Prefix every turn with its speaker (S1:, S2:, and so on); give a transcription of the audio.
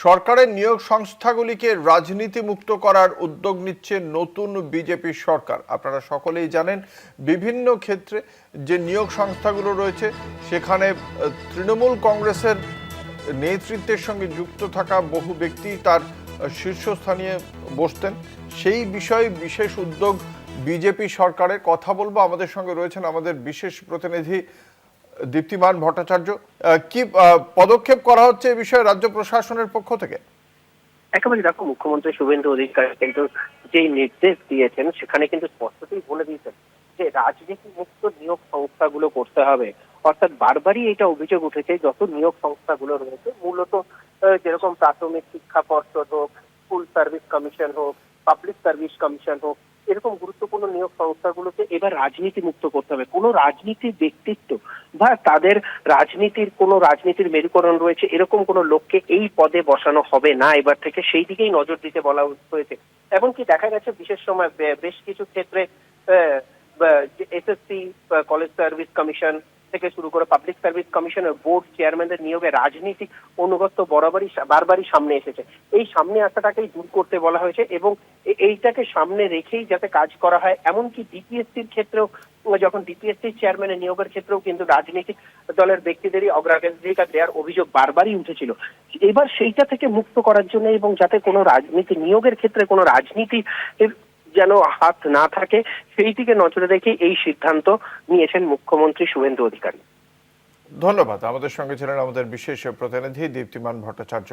S1: সরকারের নিয়োগ সংস্থাগুলিকে রাজনীতি মুক্ত করার উদ্যোগ নিচ্ছে নতুন বিজেপি সরকার। আপনারা সকলেই জানেন, বিভিন্ন ক্ষেত্রে যে নিয়োগ সংস্থাগুলো রয়েছে সেখানে তৃণমূল কংগ্রেসের নেতৃত্বের সঙ্গে যুক্ত থাকা বহু ব্যক্তি তার শীর্ষস্থানীয় বসতেন। সেই বিষয়ে বিশেষ উদ্যোগ বিজেপি সরকারের। কথা বলবো, আমাদের সঙ্গে রয়েছেন আমাদের বিশেষ প্রতিনিধি দীপ্তিমান ভট্টাচার্য। কি পদক্ষেপ করা হচ্ছে এই বিষয়ে রাজ্য প্রশাসনের পক্ষ থেকে?
S2: একেবারে দেখো, মুখ্যমন্ত্রী শুভেন্দু অধিকারী কিন্তু যে নির্দেশ দিয়েছেন সেখানে কিন্তু স্পষ্টতই বলে দিয়েছেন যে রাজনীতি মুক্ত নিয়োগ সংস্থাগুলো করতে হবে। অর্থাৎ বারবারই এটা অভিযোগ উঠেছে, যত নিয়োগ সংস্থাগুলো রয়েছে মূলত যেরকম প্রাথমিক শিক্ষা পর্ষদ হোক, স্কুল সার্ভিস কমিশন হোক, পাবলিক সার্ভিস কমিশন হোক, এরকম গুরুত্বপূর্ণ নিয়োগ সংস্থাগুলোকে এবার রাজনীতি মুক্ত করতে হবে। কোনো রাজনীতির ব্যক্তিত্ব বা তাদের রাজনীতির মেরুকরণ রয়েছে এরকম কোনো লোককে এই পদে বসানো হবে না এবার থেকে, সেই দিকেই নজর দিতে বলা হয়েছে। এমনকি দেখা গেছে বিশেষ সময় বেশ কিছু ক্ষেত্রে এসএসসি, কলেজ সার্ভিস কমিশন থেকে শুরু করে পাবলিক সার্ভিস কমিশনের বোর্ড চেয়ারম্যানদের নিয়োগে রাজনীতিক অনুগত্য বারবারই সামনে এসেছে। এই সামনে আসাটাকেই দূর করতে বলা হয়েছে এবং এইটাকে সামনে রেখেই যাতে কাজ করা হয়। এমনকি ডিপিএসসির ক্ষেত্রেও, যখন ডিপিএসসি চেয়ারম্যানের নিয়োগের ক্ষেত্রেও কিন্তু রাজনৈতিক দলের ব্যক্তিদেরই অগ্রাধিকার দেওয়ার অভিযোগ বারবারই উঠেছিল। এবার সেইটা থেকে মুক্ত করার জন্য এবং যাতে কোনো রাজনীতি নিয়োগের ক্ষেত্রে কোনো রাজনীতি যেন হাত না থাকে, সেই দিকে নজরে রেখে এই সিদ্ধান্ত নিয়েছেন মুখ্যমন্ত্রী শুভেন্দু অধিকারী।
S1: ধন্যবাদ। আমাদের সঙ্গে ছিলেন আমাদের বিশেষ প্রতিনিধি দীপ্তিমান ভট্টাচার্য।